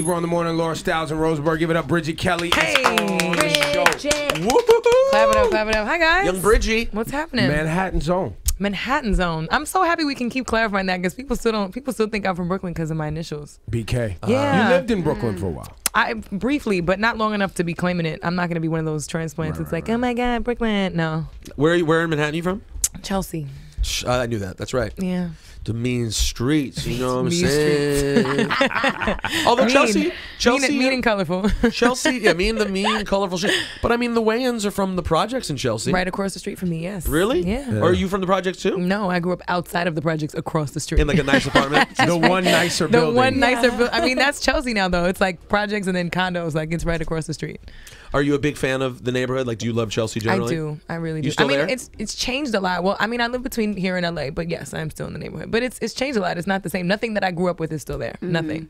Ebro in the morning, Laura Styles and Roseburg. Give it up, Bridget Kelly. Hey, Bridget. Clap it up, clap it up. Hi, guys. Young Bridgie. What's happening? Manhattan Zone. Manhattan Zone. I'm so happy we can keep clarifying that because people still think I'm from Brooklyn because of my initials. BK. Yeah. You lived in Brooklyn for a while. I briefly, but not long enough to be claiming it. I'm not going to be one of those transplants. It's like, oh my God, Brooklyn. No. Where in Manhattan are you from? Chelsea. I knew that. That's right. Yeah. The mean streets, you know what I'm Mean saying? Although Chelsea, mean and colorful. Chelsea, yeah, mean, colorful street. But I mean, the Wayans are from the projects in Chelsea. Right across the street from me, yes. Really? Yeah. Or are you from the projects too? No, I grew up outside of the projects across the street. In like a nice apartment? The one nicer building. The one nicer building. I mean, that's Chelsea now, though. It's like projects and then condos. Like, it's right across the street. Are you a big fan of the neighborhood? Like, do you love Chelsea generally? I do. I really do. You still I mean, there? it's changed a lot. Well, I mean, I live between here and LA, but yes, I'm still in the neighborhood. But it's changed a lot. It's not the same. Nothing that I grew up with is still there. Nothing.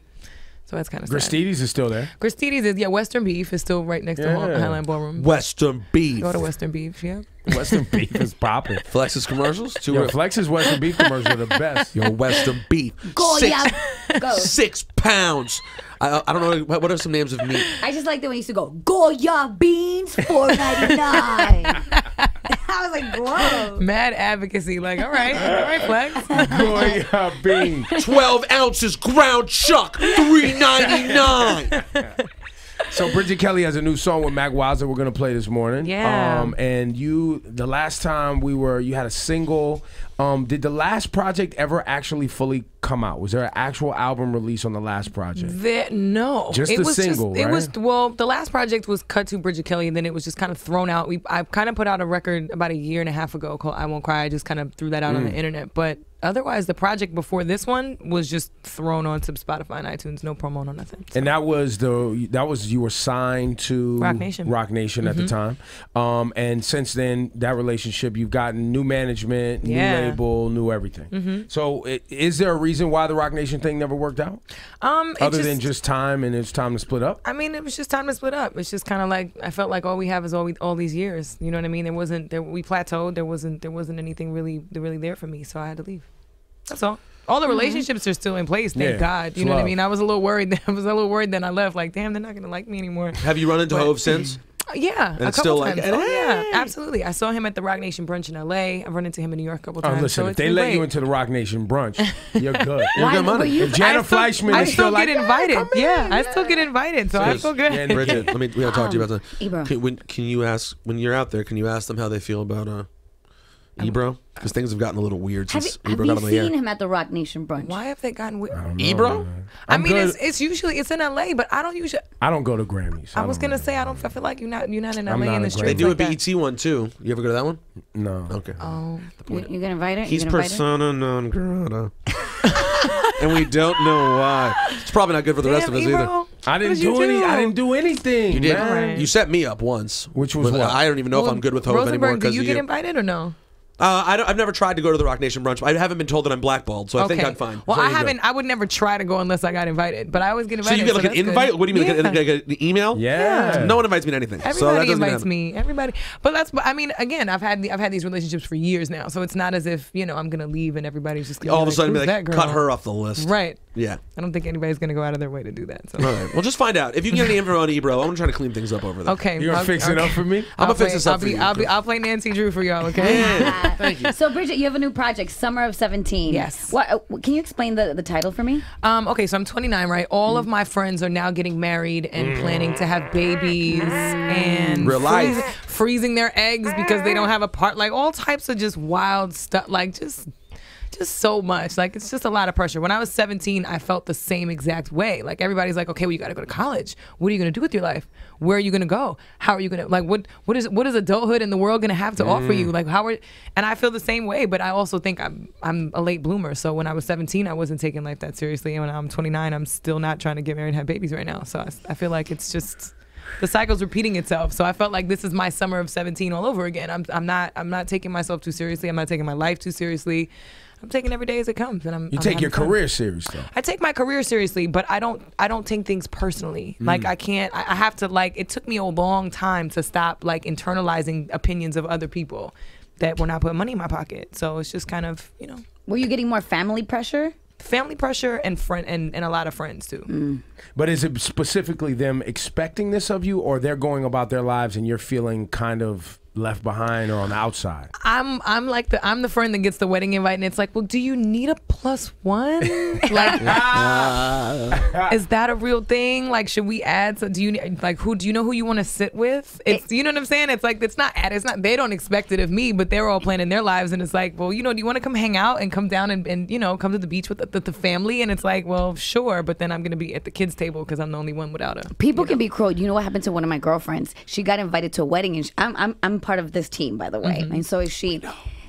So that's kind of sad. Gristedes is still there. Gristedes is, Western Beef is still right next to Highline Ballroom. Western Beef. Go to Western Beef, yeah. Western Beef is popping. Flex's commercials? Yo, Flex's Western Beef commercials are the best. Yo, Western Beef. Go. 6 pounds. I don't know, what are some names of meat? I just like the way he used to go, Goya beans, $4.99. I was like, whoa. Mad advocacy. Like, all right, Flex. Goya bean. 12 ounces ground chuck, $3.99. So Bridget Kelly has a new song with Mack Wilds that we're gonna play this morning. Yeah. And the last time you had a single. Did the last project ever actually fully come out? Was there an actual album release on the last project? No. Just the single, right? It was, well, the last project was cut to Bridget Kelly, and then it was just kind of thrown out. I kind of put out a record about a year and a half ago called I Won't Cry. I just kind of threw that out on the internet. But otherwise, the project before this one was just thrown onto Spotify and iTunes. No promo, no nothing. So. And that was you were signed to Roc Nation. Roc Nation at the time. And since then, that relationship, you've gotten new management, new label, new everything. So is there a reason why the Roc Nation thing never worked out? Other than just time and it's time to split up? I mean, it was just time to split up. It's just kind of like, I felt like all we have is all these years. You know what I mean? We plateaued. There wasn't anything really there for me, so I had to leave. That's all. All the relationships are still in place, thank God. You know what I mean? I was a little worried. Then I left. Like, damn, they're not gonna like me anymore. Have you run into Hove since? Yeah, and a it's couple still times. like, Oh yeah, absolutely. I saw him at the Roc Nation brunch in LA. I've run into him in New York a couple times. Oh, listen, so if they let you into the Roc Nation brunch, you're good. You're good money. If Jana Fleischman is still like, get invited. I still get invited, so I feel good. Yeah, Bridget, we gotta talk to you about that. Ebro. Can you ask, when you're out there, can you ask them how they feel about Ebro? Because things have gotten a little weird since Ebro got on the air. Have you seen him at the Roc Nation brunch? Why have they gotten weird? Ebro? I mean, it's usually in LA, but I don't usually. I don't go to Grammys. I was gonna say I feel like you're not in LA not in the a streets. They do like a BET one too. You ever go to that one? No. Okay. Oh, You gonna invite her? He's You gonna invite her? persona non grata. And we don't know why. It's probably not good for the rest of us either. I didn't do anything. You did. Man. You set me up once. Which was what? I don't even know if I'm good with Hove Rosenberg, anymore do because you of get invited or no? I've never tried to go to the Roc Nation brunch. I haven't been told that I'm blackballed, so I think I'm fine. Well, So I you're good. haven't. I would never try to go unless I got invited, but I always get So invited. you get like an that's invite? good. What do you mean? Like an email? Yeah. No one invites me to anything. Everybody so that doesn't invites happen. me. Everybody, but I mean, again, I've had these relationships for years now, so it's not as if I'm gonna leave and everybody's just gonna All of a sudden, "Who's be that like, girl?" cut her off the list. Right. Yeah. I don't think anybody's gonna go out of their way to do that. So. All right. Well, just find out. If you can get any info on Ebro, I'm gonna try to clean things up over there. Okay. You're gonna fix it up for me? I'm gonna fix this up for you. I'll play Nancy Drew for y'all. Okay. Yeah. Thank you. So Bridget, you have a new project, Summer of 17. Yes. What? Can you explain the title for me? Okay, so I'm 29, right? All of my friends are now getting married and planning to have babies and Real life. freezing their eggs because they don't have a part. Like all types of just wild stuff. Like just so much. Like it's just a lot of pressure. When I was 17, I felt the same exact way. Like everybody's like, okay, well you got to go to college. What are you gonna do with your life? Where are you gonna go? How are you gonna what is adulthood in the world gonna have to offer you? Like and I feel the same way. But I also think I'm a late bloomer. So when I was 17, I wasn't taking life that seriously, and when I'm 29, I'm still not trying to get married and have babies right now. So I feel like it's just. The cycle's repeating itself, so I felt like this is my summer of 17 all over again. I'm not taking myself too seriously. I'm not taking my life too seriously. I'm taking every day as it comes, and You take your career serious though. I take my career seriously, but I don't take things personally. Like I can't. I have to like. It took me a long time to stop like internalizing opinions of other people that were not putting money in my pocket. So it's just kind of Were you getting more family pressure? family pressure and a lot of friends too. But is it specifically them expecting this of you, or they're going about their lives and you're feeling kind of left behind or on the outside? I'm the friend that gets the wedding invite, and it's like, well, do you need a +1? Like, is that a real thing? Like, should we add? So do you know who you want to sit with? It's you know what I'm saying? It's like it's not they don't expect it of me, but they're all planning their lives, and it's like, well, do you want to come hang out and come down and come to the beach with the family? And it's like, well, sure, but then I'm gonna be at the kids table because I'm the only one without a. People can be cruel. You know what happened to one of my girlfriends? She got invited to a wedding, and I'm part of this team, by the way, and so is she.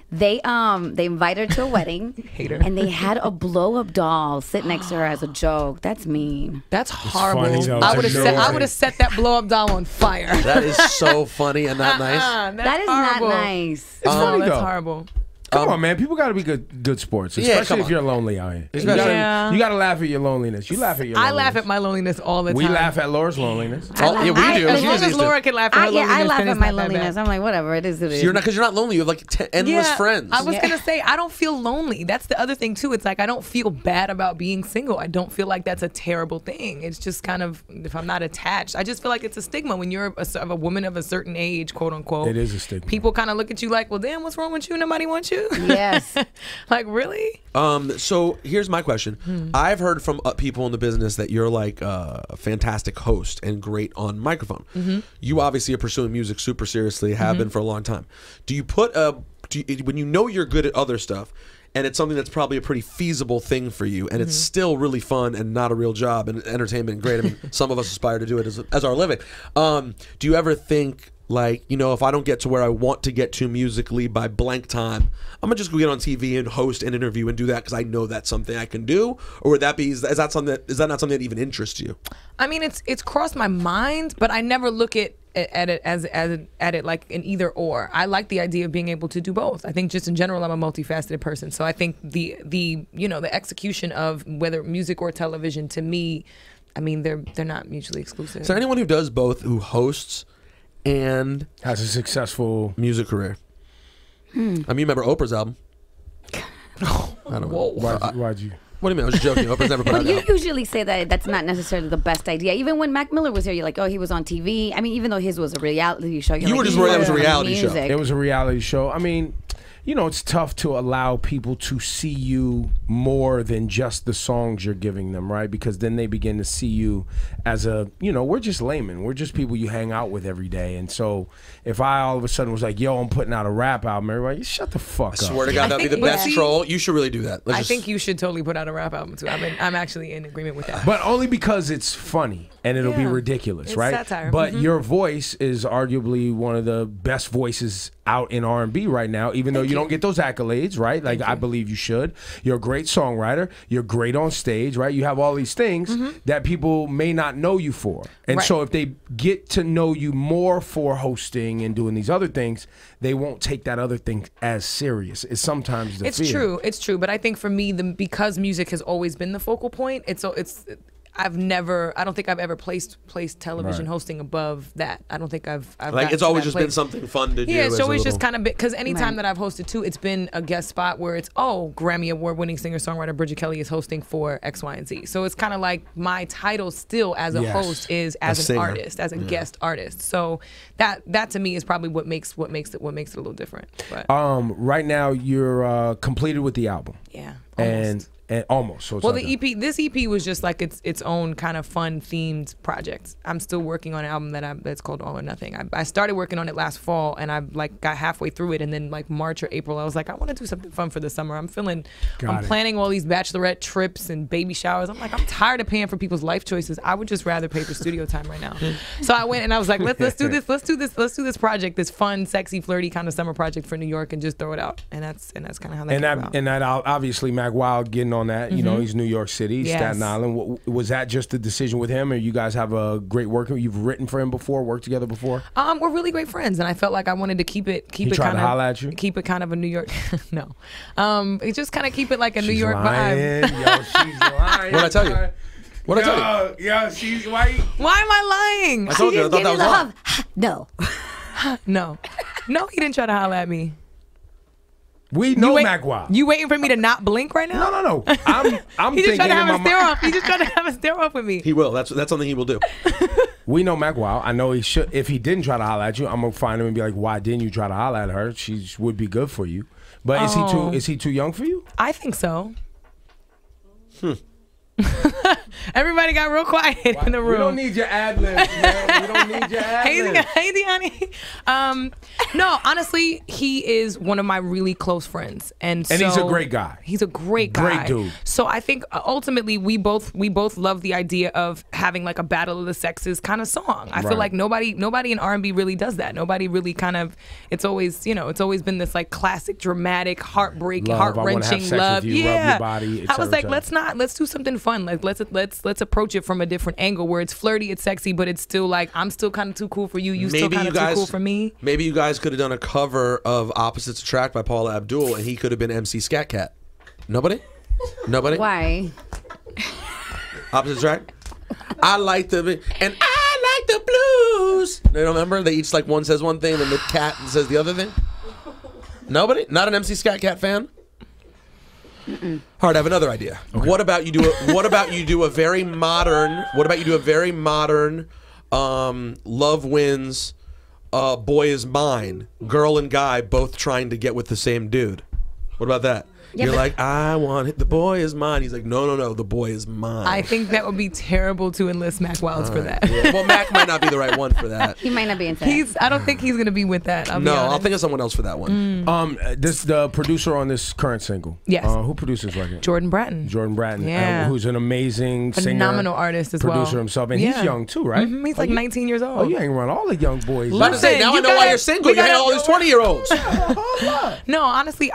They invited her to a wedding, and they had a blow-up doll sit next to her as a joke. That's mean. That's horrible. Funny, I would have set that blow-up doll on fire. That is so funny and not nice. That is horrible. not nice. It's funny, that's though. horrible. Come on, man. People got to be good sports, especially if you're lonely out here. You got to laugh at your loneliness. You laugh at your loneliness. I laugh at my loneliness all the time. We laugh at Laura's loneliness. Yeah, we do. As long as Laura can laugh at her loneliness, I laugh then at it's my not that bad. loneliness. I'm like, whatever, it is. Because you're not lonely. You have like endless friends. I was gonna say I don't feel lonely. That's the other thing too. It's like I don't feel bad about being single. I don't feel like that's a terrible thing. It's just kind of, if I'm not attached, I just feel like it's a stigma when you're a woman of a certain age, quote unquote. It is a stigma. People kind of look at you like, well, damn, what's wrong with you? Nobody wants you. Yes. Like, really? So here's my question. I've heard from people in the business that you're like a fantastic host and great on microphone. You obviously are pursuing music super seriously, have been for a long time. Do you put when you know you're good at other stuff, and it's something that's probably a pretty feasible thing for you, and it's still really fun and not a real job and entertainment and great. I mean, some of us aspire to do it as our living. Do you ever think, like, if I don't get to where I want to get to musically by blank time, I'm gonna just go get on TV and host an interview and do that because I know that's something I can do? Or would that be, is that not something that even interests you? I mean, it's crossed my mind, but I never look at it as like an either or. I like the idea of being able to do both. I think just in general, I'm a multifaceted person. So I think the execution of whether music or television, to me, I mean, they're not mutually exclusive. So anyone who does both, who hosts and has a successful music career. I mean, you remember Oprah's album? I don't know. Why'd you? What do you mean? I was joking. Oprah's never put out an You album. usually say that that's not necessarily the best idea. Even when Mac Miller was here, you're like, oh, he was on TV. I mean, even though his was a reality show. You were just worried that was a reality show. It was a reality show. I mean, it's tough to allow people to see you more than just the songs you're giving them, right? Because then they begin to see you as we're just laymen. We're just people you hang out with every day. And so if I all of a sudden was like, yo, I'm putting out a rap album, everybody, shut the fuck up. I swear to God, that'd be the best troll. You should really do that. I think you should totally put out a rap album too. I'm actually in agreement with that. But only because it's funny and it'll be ridiculous, it's right? Satire. But your voice is arguably one of the best voices out in R&B right now, even though you don't get those accolades, right? Like, I believe you should. You're a great songwriter. You're great on stage, right? You have all these things that people may not know you for. And so if they get to know you more for hosting and doing these other things, they won't take that other thing as serious. It's sometimes the fear. It's true. But I think for me, because music has always been the focal point, I don't think I've ever placed television hosting above that. I don't think I've like, it's always just been something fun to do. Yeah, it's always just kind of, because anytime that I've hosted too, it's been a guest spot where it's, Grammy Award winning singer-songwriter Bridget Kelly is hosting for X, Y, and Z. So it's kind of like my title still as a host is as an artist, as a guest artist. So that to me is probably what makes it a little different. But right now you're completed with the album. Yeah. Almost. And almost. So well, this EP was just like its own kind of fun themed project. I'm still working on an album that's called All or Nothing. I started working on it last fall, and I got halfway through it, and then like March or April, I was like, I want to do something fun for the summer. I'm planning all these bachelorette trips and baby showers. I'm like, I'm tired of paying for people's life choices. I would just rather pay for studio time right now. So I went and I was like, let's do this project, this fun, sexy, flirty kind of summer project for New York, and just throw it out. And that's kind of how that came about. And that obviously Mack Wilds getting on that. He's New York City, Staten Island. Was that just a decision with him, or you guys have a great working? You've written for him before, worked together before? We're really great friends, and I felt like I wanted to keep it kind of a New York. No, just kind of keep it like a New York vibe. Yo, she's lying. What'd I tell you? What'd I tell you? Yeah, she's why am I lying? I told you. I thought that was wrong. No. No, he didn't try to holler at me. We know Mack Wilds. You waiting for me to not blink right now? No. I'm He just thinking trying to have in a my stare mind. off. He just trying to have a stare off with me. He will. That's something he will do. We know Mack Wilds. I know he should. If he didn't try to holler at you, I'm gonna find him and be like, "Why didn't you try to holler at her? She would be good for you." But is he too young for you? I think so. Everybody got real quiet in the room. We don't need your ad-libs, man. We don't need your ad-libs. Hey, honey. No, honestly, he is one of my really close friends, and he's a great guy. He's a great guy. Great dude. So I think ultimately we both love the idea of having like a battle of the sexes kind of song. I feel like nobody in R&B really does that. Nobody really kind of. It's always been this like classic, dramatic, heartbreaking, heart-wrenching love. Yeah. Rub your body, I was like, let's do something fun. Like let's approach it from a different angle where it's flirty, it's sexy, but it's still like I'm still kind of too cool for you. You still kind of too cool for me. Maybe you guys could have done a cover of "Opposites Attract" by Paula Abdul, and he could have been MC Scat Cat. Nobody. Why? Opposites Attract. I like the blues. They don't remember? They each like one says one thing, then the cat says the other thing. Nobody? Not an MC Scat Cat fan? All right, I have another idea. Okay. What about you do a very modern Love Wins, Boy Is Mine, girl and guy both trying to get with the same dude. What about that? Yeah, you're like, I want it. The boy is mine. He's like, no, the boy is mine. I think that would be terrible to enlist Mack Wilds for that. Yeah. Well, Mack might not be the right one for that. He might not be into that. I don't think he's gonna be with that. I'll think of someone else for that one. The producer on this current single. Yes. Who produces record? Jordan Bratton. Yeah. Who's an amazing singer, phenomenal artist as well. Producer himself, and he's young too, right? Mm-hmm. He's like 19 years old. Oh, you hang around all the young boys. About to say, now I know why you're single. You hang all these 20-year-olds. No, honestly,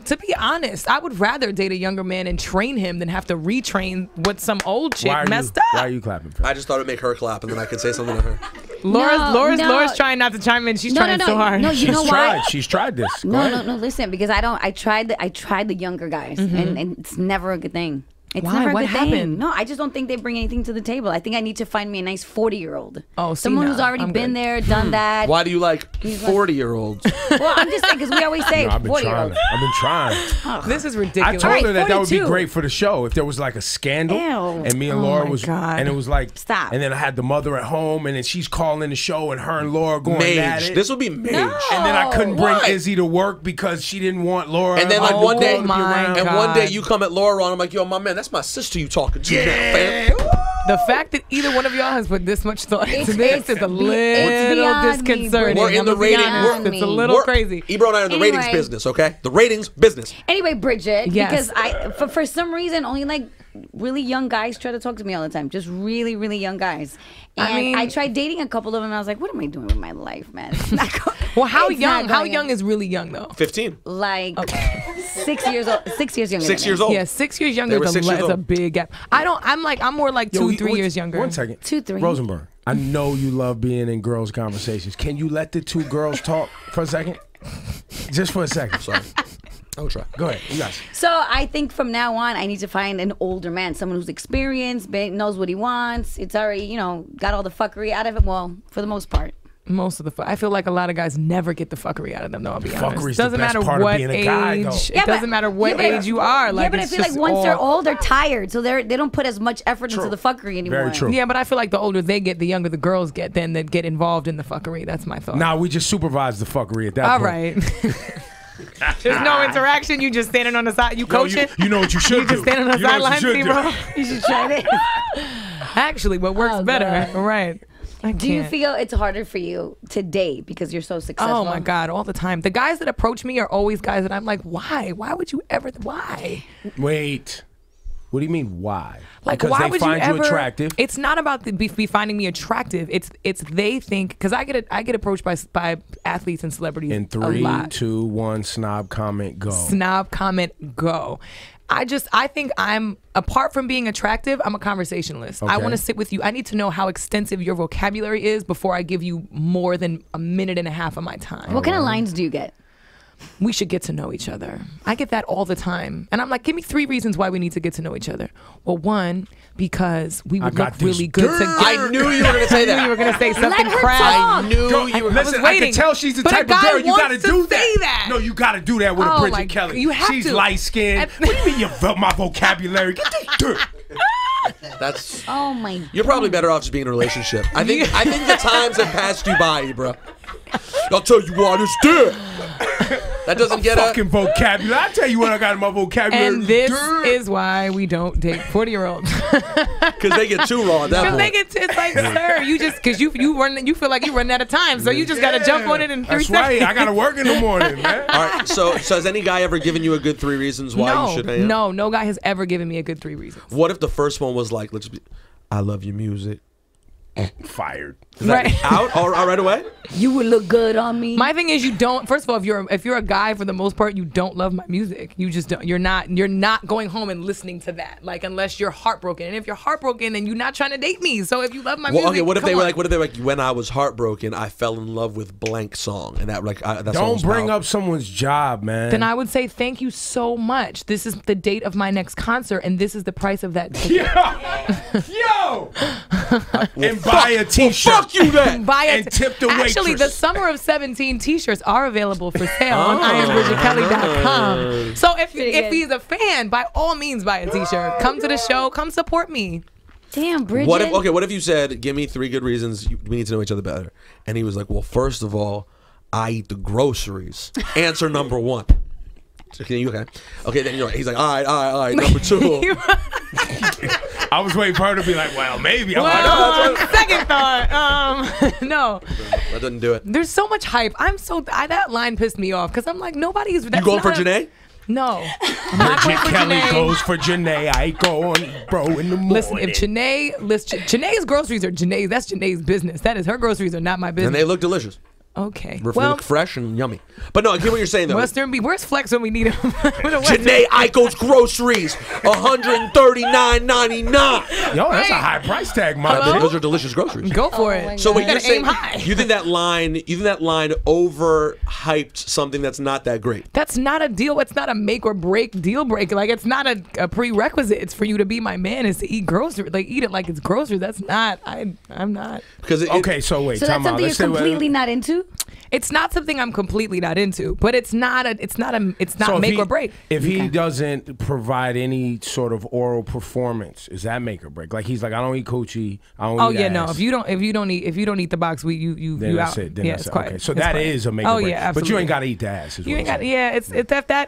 to be honest, I would rather date a younger man and train him than have to retrain what some old chick messed up. Why are you clapping for? I just thought it'd make her clap, and then I could say something to her. Laura's trying not to chime in. She's trying so hard. No, you know why? She's tried this. No. Listen, because I tried the younger guys, and it's never a good thing. It's Why? never What a good happened? Thing. No, I just don't think they bring anything to the table. I think I need to find me a nice 40-year-old. Oh, someone who's already been there, done that. Why do you like 40-year-olds? Well, I'm just saying because we always say 40-year-olds. I've been trying. This is ridiculous. I told her that would be great for the show if there was like a scandal, and me and Laura and it was like stop. And then I had the mother at home, and then she's calling the show, and her and Laura going at it. This would be Mage. And then I couldn't bring Izzy to work because she didn't want Laura. And then like one day, one day you come at Laura and I'm like, yo, my man, that's my sister you talking to now, fam. The fact that either one of y'all has put this much thought into this is a little disconcerting. We're in the rating. It's a little crazy. Ebro and I are in the ratings business, okay? The ratings business. Anyway, Bridget, because for some reason only like really young guys try to talk to me all the time. Just really, really young guys. And I tried dating a couple of them and I was like, what am I doing with my life, man? Well, how young? How young is really young though? 15. Like 6 years old. 6 years younger. 6 years old. Yeah, 6 years younger is a big gap. I'm more like 2-3 years younger. 1 second. 2-3. Rosenberg, I know you love being in girls' conversations. Can you let the two girls talk for a second? Just for a second. Sorry. I'll try. Go ahead. You guys. So I think from now on, I need to find an older man, someone who's experienced, knows what he wants. It's already, got all the fuckery out of it. Well, for the most part. Most of I feel like a lot of guys never get the fuckery out of them, though, I'll be honest. Fuckery's doesn't the best matter part what of being a age. guy, though. It doesn't matter what age you are. Like, but I feel like once they're old, they're tired. So they don't put as much effort into the fuckery anymore. Very true. Yeah, but I feel like the older they get, the younger the girls get, then they get involved in the fuckery. That's my thought. Nah, we just supervise the fuckery at that All point. right. There's no interaction. You just standing on the side. You coaching. You know what you should do. You just standing on the sideline, bro. You should try this. Actually, what works better? Right. Do you feel it's harder for you to date because you're so successful? Oh my God, all the time. The guys that approach me are always guys that I'm like, why? Why would you ever? Why? Wait. What do you mean why? Like, because why they would find you you ever? Attractive. It's not about be finding me attractive. It's they think because I get approached by athletes and celebrities In 3, 2, 1, snob comment go. Snob comment go. I think I'm, apart from being attractive, I'm a conversationalist. Okay. I want to sit with you. I need to know how extensive your vocabulary is before I give you more than a minute and a half of my time. What kind of lines do you get? we should get to know each other. I get that all the time. And I'm like, give me 3 reasons why we need to get to know each other. Well, 1, because we would look really good together. I knew you were going to say that. I knew you were going to say something her crass. talk. I knew you were. Listen, I can tell she's the But a type of guy girl you got to wants to do say that. No, you got to do that with a Oh, Bridget my- Kelly. you have She's to. light skinned. What do you mean my vocabulary? Get this dirt. That's. Oh my. You're probably better off just being in a relationship. I think the times have passed you by, Ebro. I'll tell you what, it's dirt. That doesn't get Fucking vocabulary. I tell you what I got in my vocabulary. And this dirt. is why we don't date 40-year-olds. because they get too raw at that Because point. it's like, sir, you just because you feel like you're running out of time, so you just got to jump on it in 3 That's seconds. right. I got to work in the morning, man. All right. So has any guy ever given you a good 3 reasons why you should hang out? No guy has ever given me a good 3 reasons. What if the first one was like, I love your music. Fired. Is that Right. out right away? You would look good on me. My thing is, you don't. First of all, if you're a guy, for the most part, you don't love my music. You just don't. You're not going home and listening to that. Like, unless you're heartbroken. And if you're heartbroken, then you're not trying to date me. So if you love my music, Okay. What if come they were on. like, when I was heartbroken, I fell in love with blank song, and that that song Don't was bring powerful. up someone's job, man. Then I would say thank you so much. This is the date of my next concert, and this is the price of that ticket. Yo! And buy a t-shirt. Fuck you then. Buy And tip the waitress. Actually, the Summer of 17 t-shirts are available for sale on IamBridgetKelly.com. So if he's a fan, by all means buy a t-shirt. Come to the show. Come support me. Damn, Bridget. What if you said, give me 3 good reasons we need to know each other better? And he was like, well, first of all, I eat the groceries. Answer number 1. Okay. Okay, then you're right. He's like, all right. Number 2. I was waiting for her to be like, well, maybe. I'm Well, second thought, no. That doesn't do it. There's so much hype. That line pissed me off because I'm like, nobody's. You going for Janae? No. I'm not going Bridget for Kelly Janae. goes for Janae. I go on, bro, in the morning. Listen, if Janae's groceries are Janae's, that's Janae's business. That is her groceries are not my business. And they look delicious. Okay. They look fresh and yummy. But no, I get what you're saying though. Where's Flex when we need him? Janae Eichel's groceries, $139.99. Yo, that's a high price tag, my Those are delicious groceries. Go for it. So wait, You you're gotta aim saying high. you think that line overhyped something that's not that great? That's not a deal. It's not a make or break deal breaker. Like, it's not a prerequisite. It's for you to be my man. Is to eat groceries. Like, eat it like it's groceries. That's not. I'm not. Because Okay, so wait. So that's time out. something Let's you're say completely not into? It's not something I'm completely not into. But it's not So make or break. If he doesn't provide any sort of oral performance, is that make or break? Like he's like, I don't eat coochie. I don't eat No. ass. If you don't eat the box, you Then you that's out. it. Then Yeah, that's it's it. quiet. Okay, so It's that quiet. is a make or Oh break. yeah, absolutely. But you ain't got to eat the ass. Is You what ain't I'm got. saying. Yeah,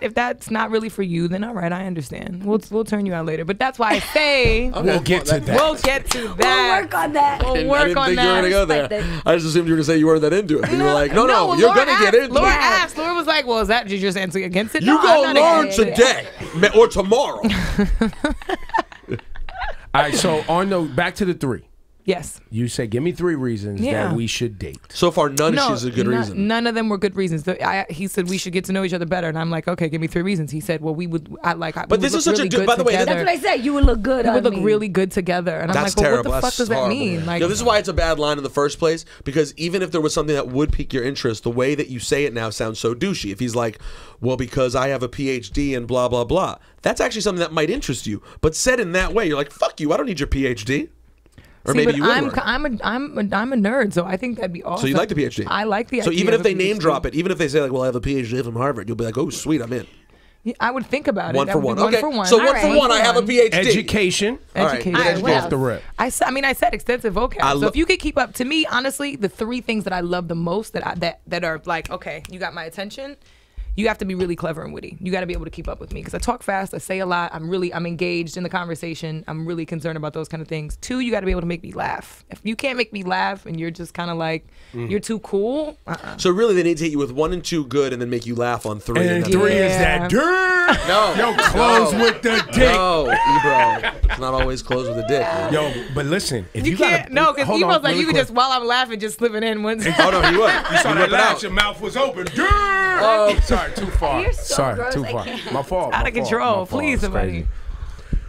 if that's not really for you, then all right, I understand. We'll turn you out later. But that's why I say We'll get to that. we'll get to that. We'll work on that. We'll I work didn't on think you were gonna that. go there. I just assumed you were gonna say you weren't that into it. But you were like, no, well, you're Laura gonna get asked- into Laura it. asked. Laura was like, "Well, is that did you just answer against it?" You No, go I'm not learn against it. today or tomorrow. All right, so back to the 3. Yes. You say, give me 3 reasons Yeah. that we should date. So far, none of she's a good reason. None of them were good reasons. He said we should get to know each other better, and I'm like, okay, give me 3 reasons. He said, well, But this is such a by the way, That's what I said. You would look good we on would look me. really good together. And I'm That's like, well, terrible. what the fuck That's does that horrible. mean? Like, This is why it's a bad line in the first place. Because even if there was something that would pique your interest, the way that you say it now sounds so douchey. If he's like, well, because I have a PhD and blah blah blah, that's actually something that might interest you. But said in that way, you're like, fuck you. I don't need your PhD. Or see, maybe but you would I'm work. I'm a nerd, so I think that'd be awesome. So you like the PhD? I like the. So idea even of if a they name PhD. drop it, even if they say like, well, I have a PhD from Harvard, you'll be like, oh, sweet, I'm in. Yeah, I would think about it. One That for would one. be Okay. One for one. So All one right. for one, I have a PhD. Education. All right, Education. good All right, education. Off the rip. I said extensive vocab. I So lo- if you could keep up, to me, honestly, the 3 things that I love the most that are like, okay, you got my attention. You have to be really clever and witty. You got to be able to keep up with me because I talk fast. I say a lot. I'm engaged in the conversation. I'm really concerned about those kind of things. 2, you got to be able to make me laugh. If you can't make me laugh and you're just kind of like, you're too cool. So really, they need to hit you with 1 and 2 good, and then make you laugh on 3. And then 3 is Yeah. that dirt. No. Yo, close No. with the dick. No, Ebro. It's not always closed with a dick. Man. Yo, but listen, if You you, can't, gotta, no, because hold Ebro's on like, really you could quick. just, while I'm laughing, just slip it in once. Oh no, he would. You saw that Whip it laugh, out. your mouth was open. Dirt. Sorry, too far. You're so Sorry, gross, too I far. can't. My fault. Out my of fault, control. my fault. Please, It's somebody.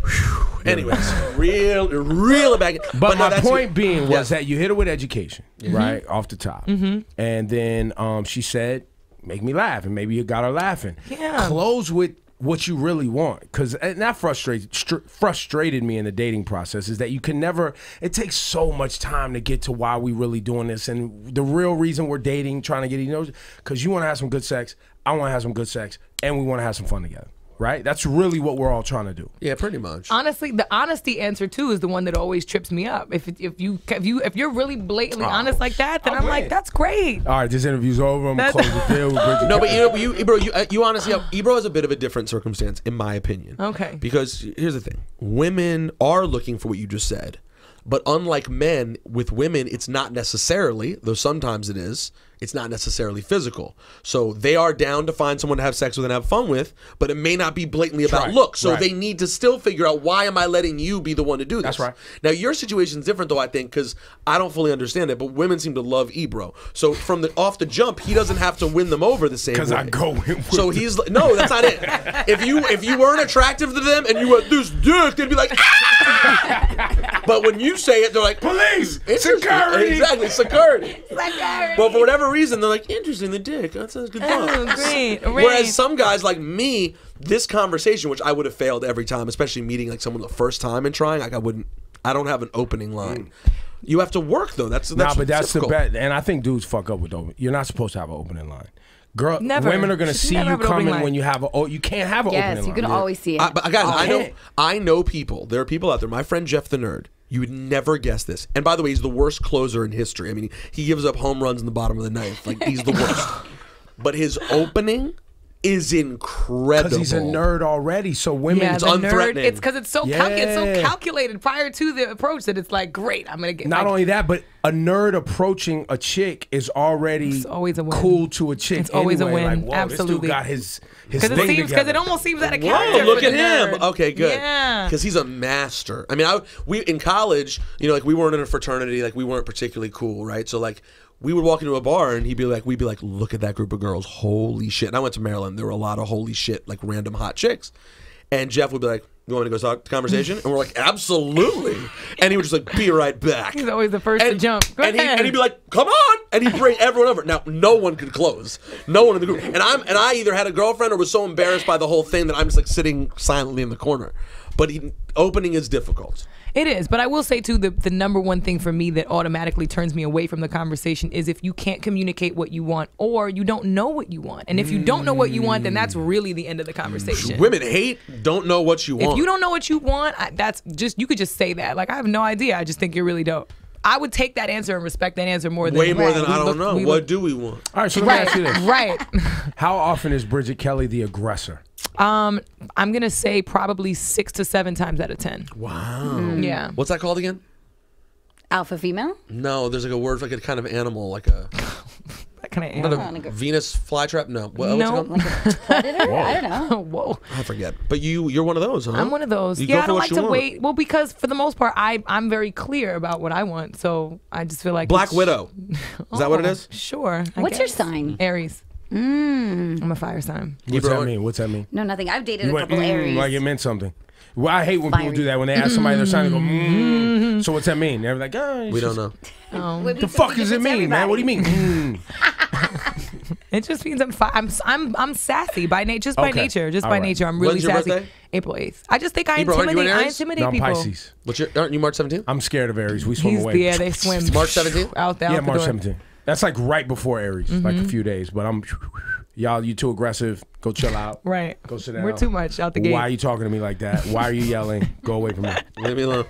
crazy. Anyways, real back. But no, my that's point your- being was Yes. that you hit her with education, right, off the top. And then she said make me laugh, and maybe you got her laughing. Yeah. Close with what you really want, because that frustrated me in the dating process, is that you can never, it takes so much time to get to why we really doing this, and the real reason we're dating, trying to get, because you want to have some good sex, I want to have some good sex, and we want to have some fun together. Right? That's really what we're all trying to do. Yeah, pretty much. Honestly, the honesty answer too is the one that always trips me up. If you're really blatantly honest like that, then I'm like, that's great. All right, this interview's over. I'm gonna close the deal with Bridget. No, but you honestly, Ebro has a bit of a different circumstance, in my opinion. Okay. Because here's the thing: women are looking for what you just said, but unlike men, with women, it's not necessarily, though sometimes it is. It's not necessarily physical. So they are down to find someone to have sex with and have fun with, but it may not be blatantly about looks. So they need to still figure out, why am I letting you be the one to do this? That's right. Now, your situation's different, though, I think, because I don't fully understand it, but women seem to love Ebro. So from off the jump, he doesn't have to win them over the same way. Because I go in with So he's like, no, that's not it. If you weren't attractive to them and you went, this dick, they'd be like, ah! But when you say it, they're like, police, security. Exactly, security. Security. But for whatever reason, they're like, interesting, the dick. That's a good thought. Oh, great. Whereas some guys like me, this conversation, which I would have failed every time, especially meeting like someone the first time and trying, like I don't have an opening line. You have to work though. That's but that's difficult. the bet. And I think dudes fuck up with open. You're not supposed to have an opening line. Never. Women are gonna see you coming when you have you can't have an opening line. Yes, you can always see it. But guys, I know people. There are people out there. My friend Jeff the Nerd. You would never guess this. And by the way, he's the worst closer in history. I mean, he gives up home runs in the bottom of the ninth. Like, he's the worst. But his opening is incredible. Because he's a nerd already, so women, it's unthreatening. It's because it's so calculated prior to the approach that it's like, great, I'm gonna get. Not only that, but a nerd approaching a chick is already always a win. cool to a chick. It's always a win. Like, whoa, Absolutely. This dude got his Because it almost seems out of Whoa, character. look for at the him. nerd. Okay, good. Yeah. Because he's a master. I mean, we in college, like we weren't in a fraternity, like we weren't particularly cool, right? So like we would walk into a bar and we'd be like, look at that group of girls. Holy shit. And I went to Maryland. There were a lot of holy shit, like random hot chicks. And Jeff would be like, you want me to go talk to conversation? And we're like, absolutely. And he would just like, be right back. He's always the first to jump. Go ahead. And he'd be like, come on. And he'd bring everyone over. Now, no one could close. No one in the group. And I either had a girlfriend or was so embarrassed by the whole thing that I'm just like sitting silently in the corner. But opening is difficult. It is, but I will say too, the number one thing for me that automatically turns me away from the conversation is if you can't communicate what you want or you don't know what you want. And if you don't know what you want, then that's really the end of the conversation. Women don't know what you want. If you don't know what you want, you could just say that. Like, I have no idea. I just think you're really dope. I would take that answer and respect that answer more than I don't know. What do we want? All right, so let me ask you this. Right. How often is Bridget Kelly the aggressor? I'm gonna say probably 6 to 7 times out of 10. Wow. Yeah. What's that called again? Alpha female? No, there's like a word for like a kind of animal, like a That kind of animal. Not a Venus flytrap. No. What's it No. called? Like a predator? I don't know. Whoa. I forget. But you're one of those, huh? I'm one of those. You Yeah, go I for don't what like you to want. wait. Well, because for the most part, I'm very clear about what I want. So I just feel like Black Widow. Is that what it is? Sure. I What's your guess. sign? Aries. I'm a fire sign. What's that mean? What's that mean? No, nothing. I've dated You a went, couple Aries. like it meant something. Well, I hate when people Fiery. do that. When they ask somebody their sign, they go, So what's that mean? They're like, We don't know. What the fuck does it mean, man? What do you mean? It just means I'm sassy by nature. Just by Okay. nature. Just All by right. nature. I'm really When's your sassy. birthday? April 8th. I just think I Ebro, aren't you an intimidate No, I'm people. Pisces. Aren't you March 17th? I'm scared of Aries. We swim away. Yeah, they swim. March 17th? Out there. Yeah, out the March door. 17th. That's like right before Aries, like a few days. But y'all, you too aggressive. Go chill out. Right. Go sit down. We're too much out the gate. Why are you talking to me like that? Why are you yelling? Go away from me. Leave me alone.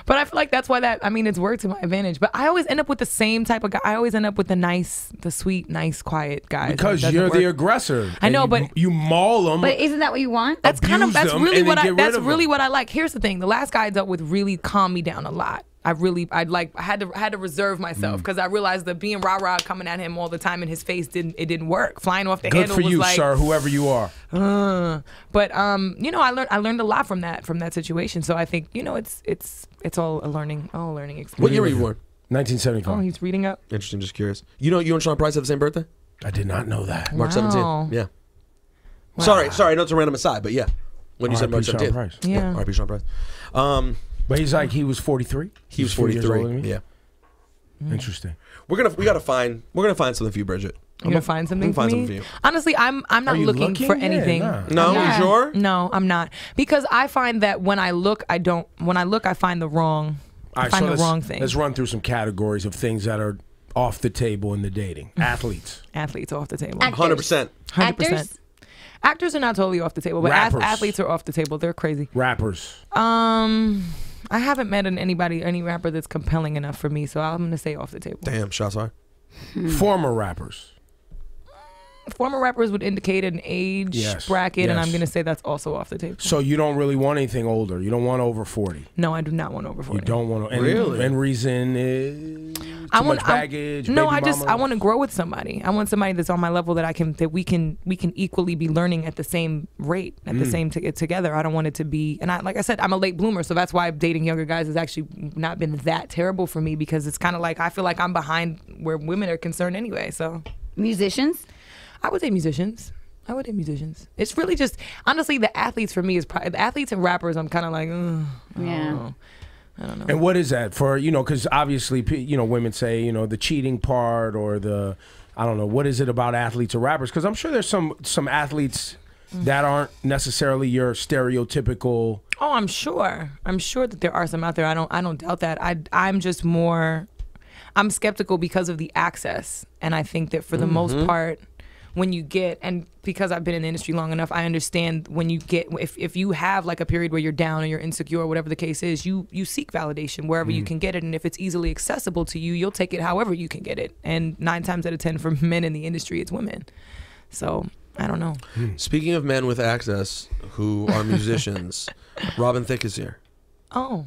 But I feel like that's why it's worked to my advantage. But I always end up with the same type of guy. I always end up with the sweet, nice, quiet guys. Because you're the aggressor. I know, and but you maul them. But isn't that what you want? that's abuse them really and what then I get rid that's of really them. what I like. Here's the thing: the last guy I dealt with really calmed me down a lot. I had to reserve myself because I realized that being rah-rah coming at him all the time in his face didn't work. Flying off the Good handle for was you, like, sir, whoever you are. But I learned a lot from that situation. So I think it's all a learning experience. What year were you born? 1975. Oh, he's reading up. Interesting, just curious. You and Sean Price have the same birthday? I did not know that. March Wow. 17th. Yeah. Wow. Sorry, I know it's a random aside, but yeah. When you said March R.I.P. Sean 17th. Price. Yeah. R.I.P. Sean Price. But he's like, he was 43? He was He's 4 years older 43. than me? Yeah. Interesting. We're gonna find something for you, Bridget. You're gonna find something for me? Honestly, I'm not looking for anything. No, you sure? No, I'm not. Because I find that when I look, I find the wrong wrong thing. Let's run through some categories of things that are off the table in the dating. Athletes off the table. 100%. 100%. Actors are not totally off the table, but athletes are off the table. They're crazy. Rappers. I haven't met any rapper that's compelling enough for me, so I'm gonna say off the table. Damn, shots fired. Former rappers. Former rappers would indicate an age bracket, and I'm going to say that's also off the table. So you don't really want anything older. You don't want over 40. No, I do not want over 40. You don't want to. Really? And reason is too much baggage. I want to grow with somebody. I want somebody that's on my level that we can equally be learning at the same rate, at the same together. I don't want it to be. And like I said, I'm a late bloomer, so that's why dating younger guys has actually not been that terrible for me, because it's kind of like I feel like I'm behind where women are concerned anyway. So musicians. I would say musicians. It's really just, honestly, the athletes for me is the athletes and rappers. I'm kind of like, I don't know. And what is that for? Because obviously, women say, the cheating part or I don't know. What is it about athletes or rappers? Because I'm sure there's some athletes that aren't necessarily your stereotypical. Oh, I'm sure that there are some out there. I don't doubt that. I'm just more, I'm skeptical because of the access, and I think that for the most part, when you get, and because I've been in the industry long enough, I understand when you get, if you have like a period where you're down or you're insecure, whatever the case is, you seek validation wherever you can get it. And if it's easily accessible to you, you'll take it however you can get it. And 9 times out of 10 for men in the industry, it's women. So I don't know. Speaking of men with access who are musicians, Robin Thicke is here. Oh.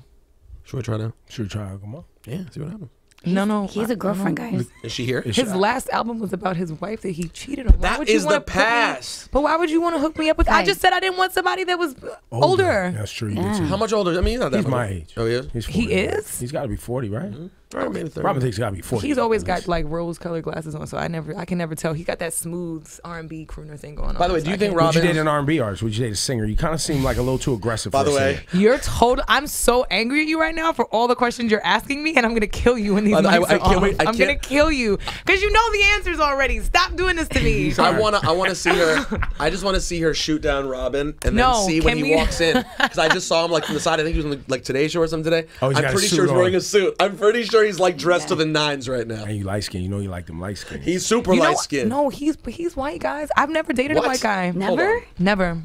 Should we try now? Should we try? Come on. Yeah, see what happens. No. He has a girlfriend, guys. Is she here? His last album was about his wife that he cheated on. That is the past. But why would you want to hook me up with? I just said I didn't want somebody that was older. That's true. How much older? I mean, he's not that He's much. my age. Oh, he is? He's 40. He is? He's got to be 40, right? Right, maybe 30. Robin Thicke's got to be 40. He's always got like rose-colored glasses on, so I can never tell. He got that smooth R&B crooner thing going on. By the way, do you think Would Robin? you date an R&B artist? Would you date a singer? You kind of seem like a little too aggressive. By the way, you're total. I'm so angry at you right now for all the questions you're asking me, and I'm gonna kill you when these mics are off. I'm gonna kill you because you know the answers already. Stop doing this to me. I want to see her. I just want to see her shoot down Robin and then see when he walks in, because I just saw him like from the side. I think he was on like Today Show or something today. Oh, I'm pretty sure he's wearing a suit. I'm pretty sure he's like dressed to the nines right now. And you light skin. You know you like them light skin. He's super light skin. No, he's white, guys. I've never dated a white guy. Never.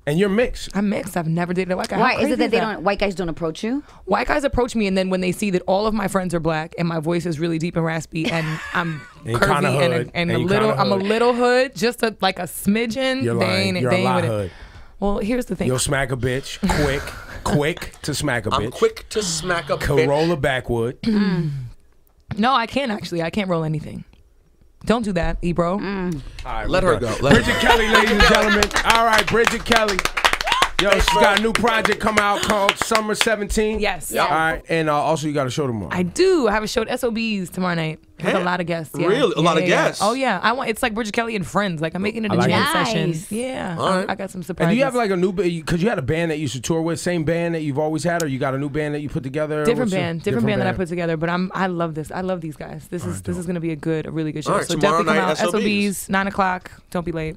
And you're mixed. I'm mixed. I've never dated a white guy. Why is it that white guys don't approach you? White guys approach me, and then when they see that all of my friends are black and my voice is really deep and raspy, and I'm curvy and a little, I'm a little hood, just like a smidgen. You're lying. You're a lot hood. Well, here's the thing. You'll smack a bitch quick to smack a bitch. I'm quick to smack a bitch. Corolla backwood. No, I can't actually. I can't roll anything. Don't do that, Ebro. All right, let her go. Bridget Kelly, ladies and gentlemen. All right, Bridget Kelly. Yo, she's got a new project come out called Summer 17. Yes. All right, and also you got a show tomorrow. I do. I have a show at SOBs tomorrow night with a lot of guests. Yeah. Really? A lot of guests? Oh yeah. It's like Bridget Kelly and friends. Like I'm making it a jam session. Yeah. Right. I got some surprises. And do you have like a new, because you had a band that you used to tour with, same band that you've always had, or you got a new band that you put together? Different band that I put together. But I love this. I love these guys. This is gonna be a really good show. Right, so tomorrow definitely come night, out. SOBs 9 o'clock. Don't be late.